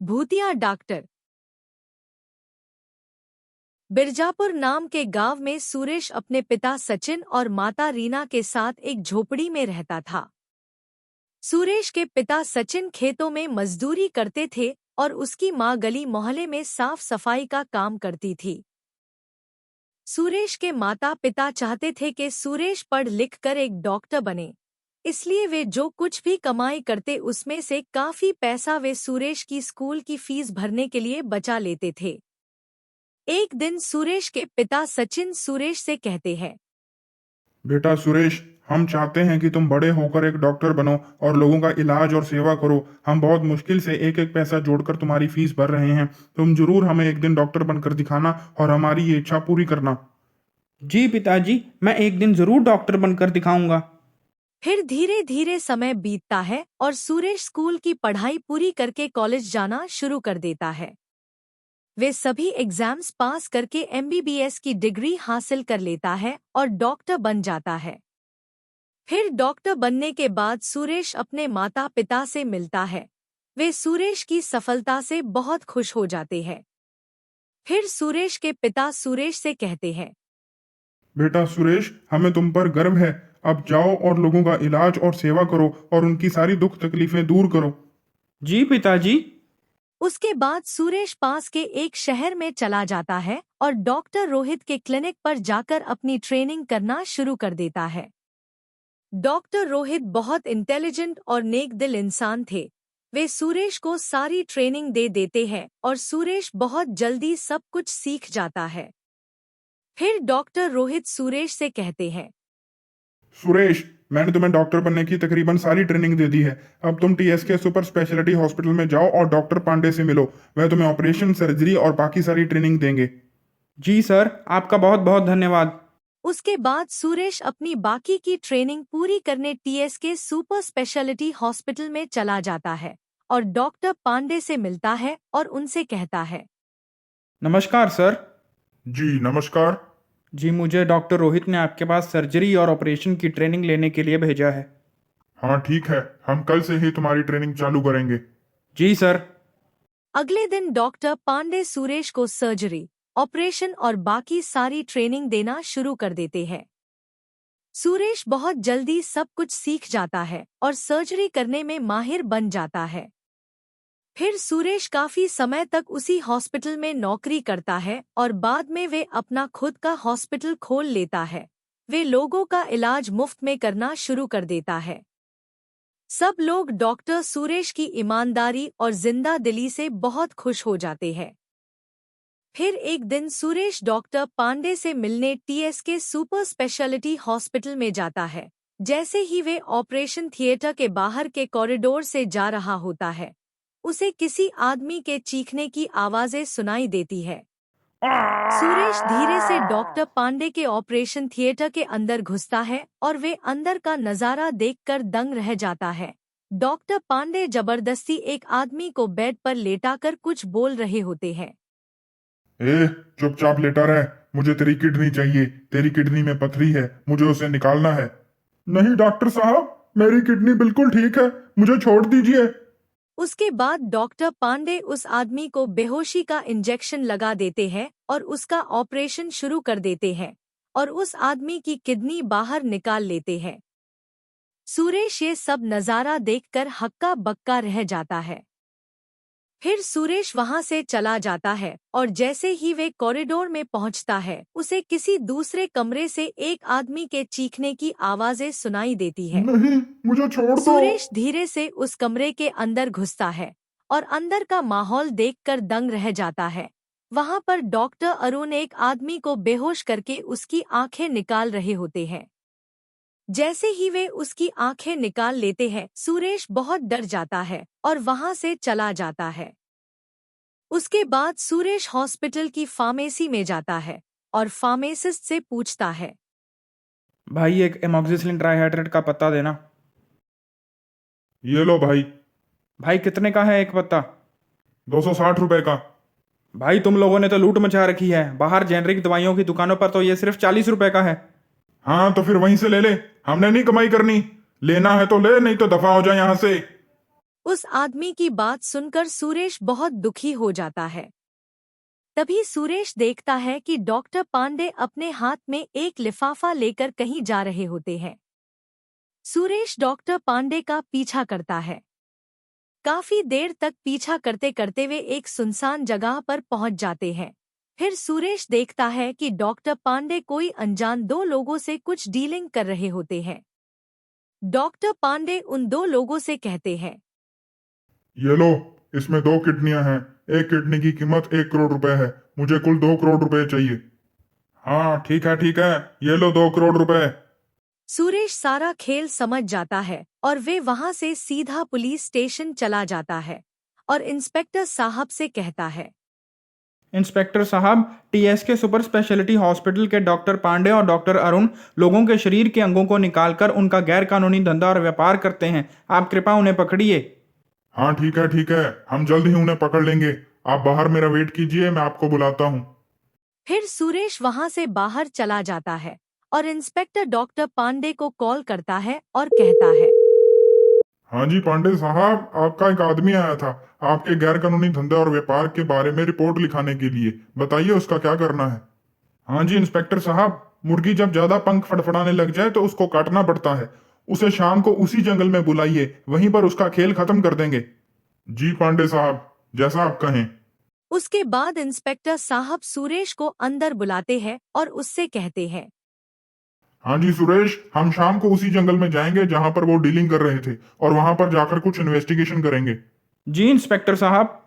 भूतिया डॉक्टर। बिरजापुर नाम के गांव में सुरेश अपने पिता सचिन और माता रीना के साथ एक झोपड़ी में रहता था। सुरेश के पिता सचिन खेतों में मजदूरी करते थे और उसकी मां गली मोहल्ले में साफ सफाई का काम करती थी। सुरेश के माता पिता चाहते थे कि सुरेश पढ़ लिख कर एक डॉक्टर बने, इसलिए वे जो कुछ भी कमाई करते उसमें से काफी पैसा वे सुरेश की स्कूल की फीस भरने के लिए बचा लेते थे। एक दिन सुरेश के पिता सचिन सुरेश से कहते हैं, बेटा सुरेश, हम चाहते हैं कि तुम बड़े होकर एक डॉक्टर बनो और लोगों का इलाज और सेवा करो। हम बहुत मुश्किल से एक एक पैसा जोड़कर तुम्हारी फीस भर रहे हैं। तुम जरूर हमें एक दिन डॉक्टर बनकर दिखाना और हमारी ये इच्छा पूरी करना। जी पिताजी, मैं एक दिन जरूर डॉक्टर बनकर दिखाऊंगा। फिर धीरे धीरे समय बीतता है और सुरेश स्कूल की पढ़ाई पूरी करके कॉलेज जाना शुरू कर देता है। वे सभी एग्जाम्स पास करके एमबीबीएस की डिग्री हासिल कर लेता है और डॉक्टर बन जाता है। फिर डॉक्टर बनने के बाद सुरेश अपने माता पिता से मिलता है। वे सुरेश की सफलता से बहुत खुश हो जाते हैं। फिर सुरेश के पिता सुरेश से कहते हैं, बेटा सुरेश, हमें तुम पर गर्व है। अब जाओ और लोगों का इलाज और सेवा करो और उनकी सारी दुख तकलीफें दूर करो। जी पिताजी। उसके बाद सुरेश पास के एक शहर में चला जाता है और डॉक्टर रोहित के क्लिनिक पर जाकर अपनी ट्रेनिंग करना शुरू कर देता है। डॉक्टर रोहित बहुत इंटेलिजेंट और नेक दिल इंसान थे। वे सुरेश को सारी ट्रेनिंग दे देते हैं और सुरेश बहुत जल्दी सब कुछ सीख जाता है। फिर डॉक्टर रोहित सुरेश से कहते हैं, सुरेश, मैंने तुम्हें डॉक्टर बनने की तकरीबन सारी ट्रेनिंग दे दी है। अब तुम टीएसके सुपर स्पेशलिटी हॉस्पिटल में जाओ और डॉक्टर पांडे से मिलो। वह तुम्हें ऑपरेशन, सर्जरी और बाकी सारी ट्रेनिंग देंगे। जी सर, आपका बहुत बहुत धन्यवाद। उसके बाद सुरेश अपनी बाकी की ट्रेनिंग पूरी करने टीएसके सुपर स्पेशलिटी हॉस्पिटल में चला जाता है और डॉक्टर पांडे से मिलता है और उनसे कहता है, नमस्कार सर। जी नमस्कार। जी, मुझे डॉक्टर रोहित ने आपके पास सर्जरी और ऑपरेशन की ट्रेनिंग लेने के लिए भेजा है। हाँ ठीक है, हम कल से ही तुम्हारी ट्रेनिंग चालू करेंगे। जी सर। अगले दिन डॉक्टर पांडे सुरेश को सर्जरी, ऑपरेशन और बाकी सारी ट्रेनिंग देना शुरू कर देते हैं। सुरेश बहुत जल्दी सब कुछ सीख जाता है और सर्जरी करने में माहिर बन जाता है। फिर सुरेश काफी समय तक उसी हॉस्पिटल में नौकरी करता है और बाद में वे अपना खुद का हॉस्पिटल खोल लेता है। वे लोगों का इलाज मुफ्त में करना शुरू कर देता है। सब लोग डॉक्टर सुरेश की ईमानदारी और जिंदा दिली से बहुत खुश हो जाते हैं। फिर एक दिन सुरेश डॉक्टर पांडे से मिलने टीएसके सुपर स्पेशलिटी हॉस्पिटल में जाता है। जैसे ही वे ऑपरेशन थिएटर के बाहर के कॉरिडोर से जा रहा होता है, उसे किसी आदमी के चीखने की आवाजें सुनाई देती है। सुरेश धीरे से डॉक्टर पांडे के ऑपरेशन थिएटर के अंदर घुसता है और वे अंदर का नजारा देखकर दंग रह जाता है। डॉक्टर पांडे जबरदस्ती एक आदमी को बेड पर लेटाकर कुछ बोल रहे होते हैं। चुपचाप लेटा रह, मुझे तेरी किडनी चाहिए। तेरी किडनी में पथरी है, मुझे उसे निकालना है। नहीं डॉक्टर साहब, मेरी किडनी बिल्कुल ठीक है, मुझे छोड़ दीजिए। उसके बाद डॉक्टर पांडे उस आदमी को बेहोशी का इंजेक्शन लगा देते हैं और उसका ऑपरेशन शुरू कर देते हैं और उस आदमी की किडनी बाहर निकाल लेते हैं। सुरेश ये सब नज़ारा देखकर हक्का बक्का रह जाता है। फिर सुरेश वहां से चला जाता है और जैसे ही वे कॉरिडोर में पहुंचता है, उसे किसी दूसरे कमरे से एक आदमी के चीखने की आवाजें सुनाई देती है। नहीं, मुझे छोड़ दो। सुरेश धीरे से उस कमरे के अंदर घुसता है और अंदर का माहौल देखकर दंग रह जाता है। वहां पर डॉक्टर अरुण एक आदमी को बेहोश करके उसकी आंखें निकाल रहे होते हैं। जैसे ही वे उसकी आंखें निकाल लेते हैं, सुरेश बहुत डर जाता है और वहां से चला जाता है। उसके बाद सुरेश हॉस्पिटल की फार्मेसी में जाता है और फार्मेसिस्ट से पूछता है, भाई एक एमॉक्सिसिलिन ट्राइहाइड्रेट का पत्ता देना। ये लो भाई। भाई कितने का है एक पत्ता? 260 रुपए का। भाई तुम लोगों ने तो लूट मचा रखी है। बाहर जेनरिक दवाइयों की दुकानों पर तो ये सिर्फ 40 रुपए का है। हाँ तो फिर वहीं से ले ले। हमने नहीं कमाई करनी, लेना है तो ले, नहीं तो दफा हो जाए यहाँ से। उस आदमी की बात सुनकर सुरेश बहुत दुखी हो जाता है। तभी सुरेश देखता है कि डॉक्टर पांडे अपने हाथ में एक लिफाफा लेकर कहीं जा रहे होते हैं। सुरेश डॉक्टर पांडे का पीछा करता है। काफी देर तक पीछा करते करते वे एक सुनसान जगह पर पहुंच जाते हैं। फिर सुरेश देखता है कि डॉक्टर पांडे कोई अनजान दो लोगों से कुछ डीलिंग कर रहे होते हैं। डॉक्टर पांडे उन दो लोगों से कहते हैं, ये लो, इसमें 2 किडनियां हैं। एक किडनी की कीमत 1 करोड़ रुपए है। मुझे कुल 2 करोड़ रुपए चाहिए। हाँ ठीक है ठीक है, ये लो 2 करोड़ रुपए। सुरेश सारा खेल समझ जाता है और वे वहां से सीधा पुलिस स्टेशन चला जाता है और इंस्पेक्टर साहब से कहता है, इंस्पेक्टर साहब, टीएसके सुपर स्पेशलिटी हॉस्पिटल के डॉक्टर पांडे और डॉक्टर अरुण लोगों के शरीर के अंगों को निकालकर उनका गैर कानूनी धंधा और व्यापार करते हैं। आप कृपया उन्हें पकड़िए। हाँ ठीक है, हम जल्द ही उन्हें पकड़ लेंगे। आप बाहर मेरा वेट कीजिए, मैं आपको बुलाता हूँ। फिर सुरेश वहां से बाहर चला जाता है और इंस्पेक्टर डॉक्टर पांडे को कॉल करता है और कहता है, हाँ जी पांडे साहब, आपका एक आदमी आया था आपके गैर कानूनी धंधे और व्यापार के बारे में रिपोर्ट लिखाने के लिए। बताइए उसका क्या करना है। हाँ जी इंस्पेक्टर साहब, मुर्गी जब ज्यादा पंख फड़फड़ाने लग जाए तो उसको काटना पड़ता है। उसे शाम को उसी जंगल में बुलाइए, वहीं पर उसका खेल खत्म कर देंगे। जी पांडे साहब, जैसा आप कहें। उसके बाद इंस्पेक्टर साहब सुरेश को अंदर बुलाते हैं और उससे कहते हैं, हाँ जी सुरेश, हम शाम को उसी जंगल में जाएंगे जहां पर वो डीलिंग कर रहे थे और वहां पर जाकर कुछ इन्वेस्टिगेशन करेंगे। जी इंस्पेक्टर साहब।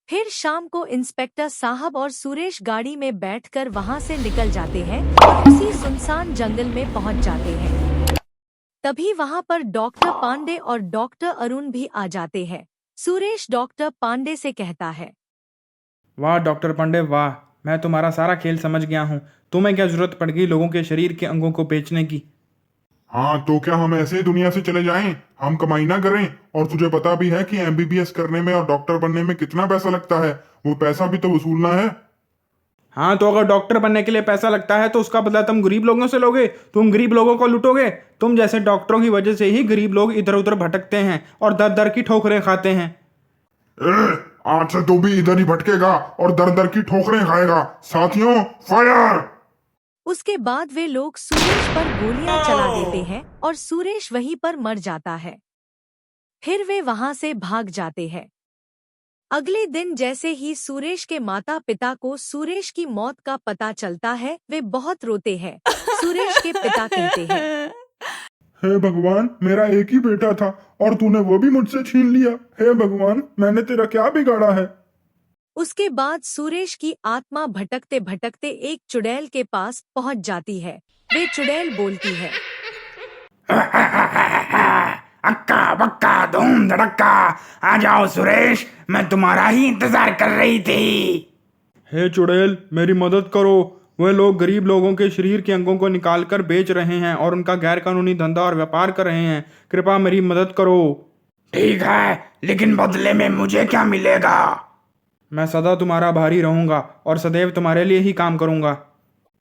फिर शाम को इंस्पेक्टर साहब और सुरेश गाड़ी में बैठकर वहां से निकल जाते हैं और उसी सुनसान जंगल में पहुंच जाते हैं। तभी वहां पर डॉक्टर पांडे और डॉक्टर अरुण भी आ जाते हैं। सुरेश डॉक्टर पांडे से कहता है, वाह डॉक्टर पांडे वाह, मैं तुम्हारा सारा खेल समझ गया हूँ। तुम्हें क्या जरूरत पड़ गई लोगों के शरीर के अंगों को बेचने की? हाँ तो क्या हम ऐसे ही दुनिया से चले जाएं, हम कमाई ना करें? और तुझे पता भी है कि एमबीबीएस करने में और डॉक्टर बनने में कितना पैसा लगता है। वो पैसा भी तो वसूलना है। हाँ, तो अगर डॉक्टर बनने के लिए पैसा लगता है तो उसका बदला तुम गरीब लोगों से लोगे? तुम गरीब लोगों को लूटोगे? तुम जैसे डॉक्टरों की वजह से ही गरीब लोग इधर उधर भटकते हैं और दर दर की ठोकरें खाते हैं। आज से तू भी इधर ही भटकेगा और दर दर की ठोकरें खाएगा। साथियों, फायर! उसके बाद वे लोग सुरेश पर गोलियां चला देते हैं और सुरेश वहीं पर मर जाता है। फिर वे वहां से भाग जाते हैं। अगले दिन जैसे ही सुरेश के माता पिता को सुरेश की मौत का पता चलता है, वे बहुत रोते हैं। सुरेश के पिता कहते हैं, हे भगवान, मेरा एक ही बेटा था और तूने वो भी मुझसे छीन लिया। हे भगवान, मैंने तेरा क्या बिगाड़ा है? उसके बाद सुरेश की आत्मा भटकते भटकते एक चुड़ैल के पास पहुंच जाती है। वे चुड़ैल बोलती है, अक्का बक्का धूम धड़क्का, आ जाओ सुरेश, मैं तुम्हारा ही इंतजार कर रही थी। हे चुड़ैल, मेरी मदद करो। वे लोग गरीब लोगों के शरीर के अंगों को निकालकर बेच रहे हैं और उनका गैर कानूनी धंधा और व्यापार कर रहे हैं। कृपया मेरी मदद करो। ठीक है, लेकिन बदले में मुझे क्या मिलेगा? मैं सदा तुम्हारा भारी रहूंगा और सदैव तुम्हारे लिए ही काम करूंगा।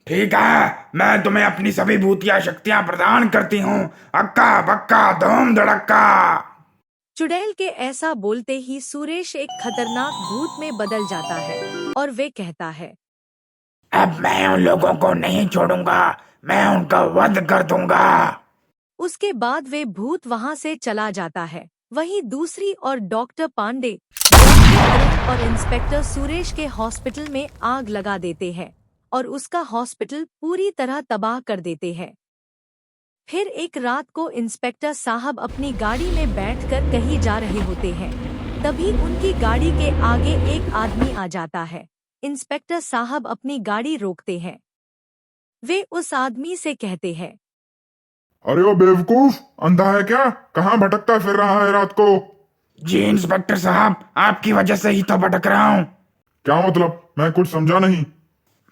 ठीक है, मैं तुम्हें अपनी सभी भूतिया शक्तियां प्रदान करती हूँ। अक्का बक्का धूम धड़क्का। चुड़ैल के ऐसा बोलते ही सुरेश एक खतरनाक भूत में बदल जाता है और वे कहता है, अब मैं उन लोगों को नहीं छोड़ूंगा, मैं उनका वध कर दूंगा। उसके बाद वे भूत वहां से चला जाता है। वहीं दूसरी और डॉक्टर पांडे, डॉक्टर अरुण और इंस्पेक्टर सुरेश के हॉस्पिटल में आग लगा देते हैं और उसका हॉस्पिटल पूरी तरह तबाह कर देते हैं। फिर एक रात को इंस्पेक्टर साहब अपनी गाड़ी में बैठकर कहीं जा रहे होते हैं। तभी उनकी गाड़ी के आगे एक आदमी आ जाता है। इंस्पेक्टर साहब अपनी गाड़ी रोकते हैं। वे उस आदमी से कहते हैं, अरे ओ बेवकूफ, अंधा है क्या? कहाँ भटकता फिर रहा है रात को? जी इंस्पेक्टर साहब, आपकी वजह से ही तो भटक रहा हूँ। क्या मतलब? मैं कुछ समझा नहीं।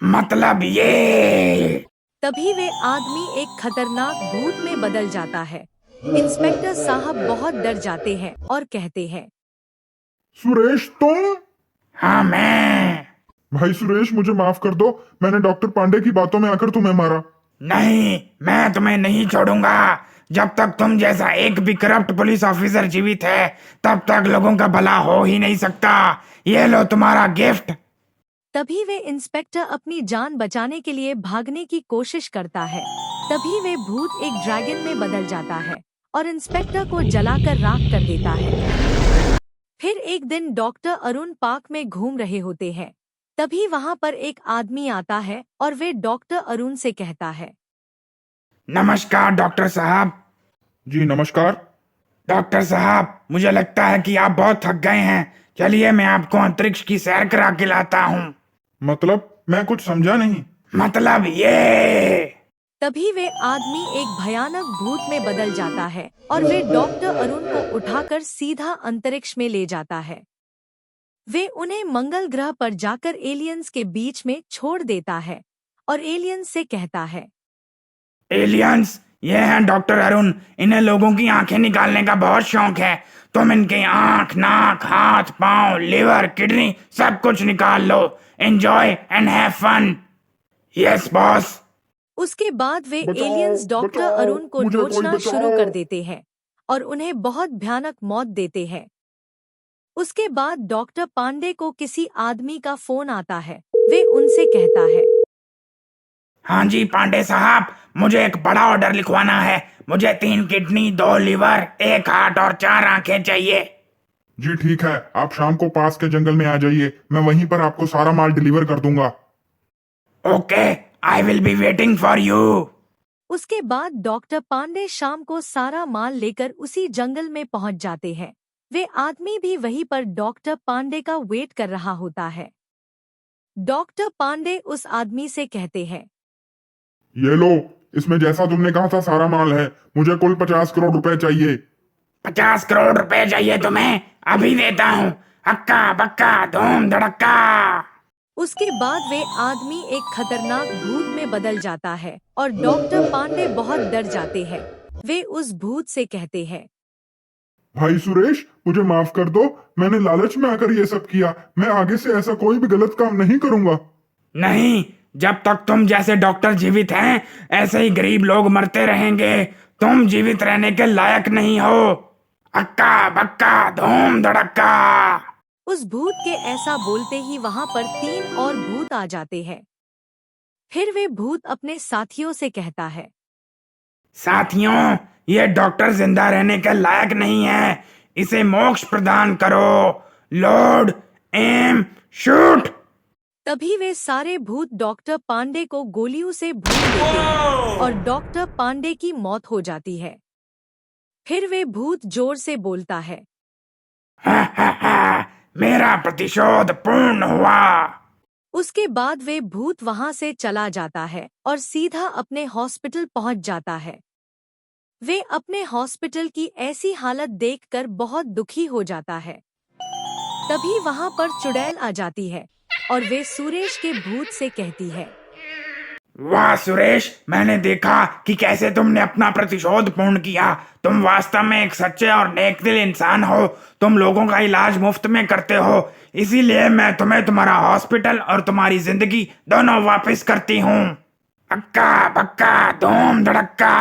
मतलब ये। तभी वे आदमी एक खतरनाक भूत में बदल जाता है। इंस्पेक्टर साहब बहुत डर जाते हैं और कहते हैं, सुरेश तुम? हाँ मैं। भाई सुरेश, मुझे माफ कर दो, मैंने डॉक्टर पांडे की बातों में आकर तुम्हें मारा। नहीं, मैं तुम्हें नहीं छोड़ूंगा। जब तक तुम जैसा एक भी करप्ट पुलिस ऑफिसर जीवित है तब तक लोगों का भला हो ही नहीं सकता। ये लो तुम्हारा गिफ्ट। तभी वे इंस्पेक्टर अपनी जान बचाने के लिए भागने की कोशिश करता है। तभी वे भूत एक ड्रैगन में बदल जाता है और इंस्पेक्टर को जलाकर राख कर देता है। फिर एक दिन डॉक्टर अरुण पार्क में घूम रहे होते हैं। तभी वहां पर एक आदमी आता है और वे डॉक्टर अरुण से कहता है, नमस्कार डॉक्टर साहब। जी नमस्कार। डॉक्टर साहब, मुझे लगता है कि आप बहुत थक गए हैं। चलिए मैं आपको अंतरिक्ष की सैर करा के लाता हूँ। मतलब मैं कुछ समझा नहीं। मतलब ये। तभी वे आदमी एक भयानक भूत में बदल जाता है और वे डॉक्टर अरुण को उठाकर सीधा अंतरिक्ष में ले जाता है। वे उन्हें मंगल ग्रह पर जाकर एलियंस के बीच में छोड़ देता है और एलियंस से कहता है, एलियंस, ये हैं डॉक्टर अरुण। इन्हें लोगों की आंखें निकालने का बहुत शौक है। तुम इनके आंख, नाक, हाथ, पांव, लिवर, किडनी सब कुछ निकाल लो। Enjoy and have fun. Yes boss. उसके बाद वे बचाओ, एलियंस डॉक्टर बचाओ, अरुण को मुझे कोई नोचना बचाओ। शुरू कर देते हैं और उन्हें बहुत भयानक मौत देते हैं। उसके बाद डॉक्टर पांडे को किसी आदमी का फोन आता है। वे उनसे कहता है, हाँ जी पांडे साहब, मुझे एक बड़ा ऑर्डर लिखवाना है। मुझे 3 किडनी, 2 लिवर, 1 हार्ट और 4 आंखें चाहिए। जी ठीक है, आप शाम को पास के जंगल में आ जाइए, मैं वहीं पर आपको सारा माल डिलीवर कर दूंगा। Okay, I will be waiting for you. उसके बाद डॉक्टर पांडे शाम को सारा माल लेकर उसी जंगल में पहुंच जाते हैं। वे आदमी भी वहीं पर डॉक्टर पांडे का वेट कर रहा होता है। डॉक्टर पांडे उस आदमी से कहते हैं, ये लो, इसमें जैसा तुमने कहा था सारा माल है। मुझे कुल 50 करोड़ रुपए चाहिए। 50 करोड़ रुपए चाहिए तुम्हें? अभी देता हूँ। हक्का बक्का धूम धड़क्का। उसके बाद वे आदमी एक खतरनाक भूत में बदल जाता है और डॉक्टर पांडे बहुत डर जाते हैं। वे उस भूत से कहते हैं, भाई सुरेश, मुझे माफ कर दो। मैंने लालच में आकर ये सब किया। मैं आगे से ऐसा कोई भी गलत काम नहीं करूंगा। नहीं, जब तक तुम जैसे डॉक्टर जीवित हैं ऐसे ही गरीब लोग मरते रहेंगे। तुम जीवित रहने के लायक नहीं हो। हक्का बक्का धूम धड़क्का। उस भूत के ऐसा बोलते ही वहां पर 3 और भूत आ जाते हैं। फिर वे भूत अपने साथियों से कहता है, साथियों, ये डॉक्टर जिंदा रहने के लायक नहीं है। इसे मोक्ष प्रदान करो। Load, aim, shoot. तभी वे सारे भूत डॉक्टर पांडे को गोलियों से भून देते हैं और डॉक्टर पांडे की मौत हो जाती है। फिर वे भूत जोर से बोलता है, हा हा हा, मेरा प्रतिशोध पूर्ण हुआ। उसके बाद वे भूत वहां से चला जाता है और सीधा अपने हॉस्पिटल पहुंच जाता है। वे अपने हॉस्पिटल की ऐसी हालत देखकर बहुत दुखी हो जाता है। तभी वहां पर चुड़ैल आ जाती है और वे सुरेश के भूत से कहती है, वाह सुरेश, मैंने देखा कि कैसे तुमने अपना प्रतिशोध पूर्ण किया। तुम वास्तव में एक सच्चे और नेक दिल इंसान हो। तुम लोगों का इलाज मुफ्त में करते हो, इसीलिए मैं तुम्हें तुम्हारा हॉस्पिटल और तुम्हारी जिंदगी दोनों वापस करती हूँ। हक्का बक्का धूम धड़क्का।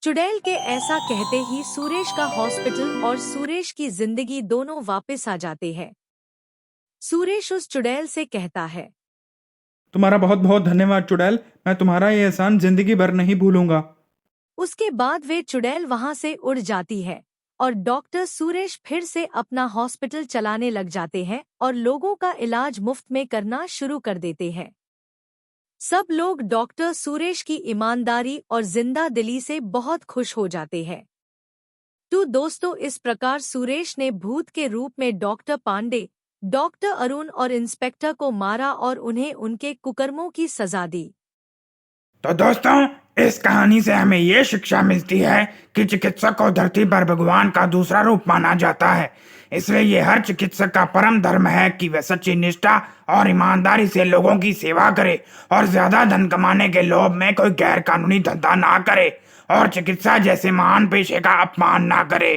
चुड़ैल के ऐसा कहते ही सुरेश का हॉस्पिटल और सुरेश की जिंदगी दोनों वापस आ जाते हैं। सुरेश उस चुड़ैल से कहता है, तुम्हारा बहुत बहुत धन्यवाद चुड़ैल, मैं तुम्हारा ये एहसान जिंदगी भर नहीं भूलूंगा। उसके बाद वे चुड़ैल वहां से उड़ जाती है और डॉक्टर सुरेश फिर से अपना हॉस्पिटल चलाने लग जाते हैं और लोगों का इलाज मुफ्त में करना शुरू कर देते हैं। सब लोग डॉक्टर सुरेश की ईमानदारी और जिंदा दिली से बहुत खुश हो जाते हैं। तो दोस्तों, इस प्रकार सुरेश ने भूत के रूप में डॉक्टर पांडे, डॉक्टर अरुण और इंस्पेक्टर को मारा और उन्हें उनके कुकर्मों की सजा दी। तो दोस्तों, इस कहानी से हमें ये शिक्षा मिलती है कि चिकित्सक को धरती पर भगवान का दूसरा रूप माना जाता है। इसलिए ये हर चिकित्सक का परम धर्म है कि वह सच्ची निष्ठा और ईमानदारी से लोगों की सेवा करे और ज्यादा धन कमाने के लोभ में कोई गैर कानूनी धंधा ना करे और चिकित्सा जैसे महान पेशे का अपमान ना करे।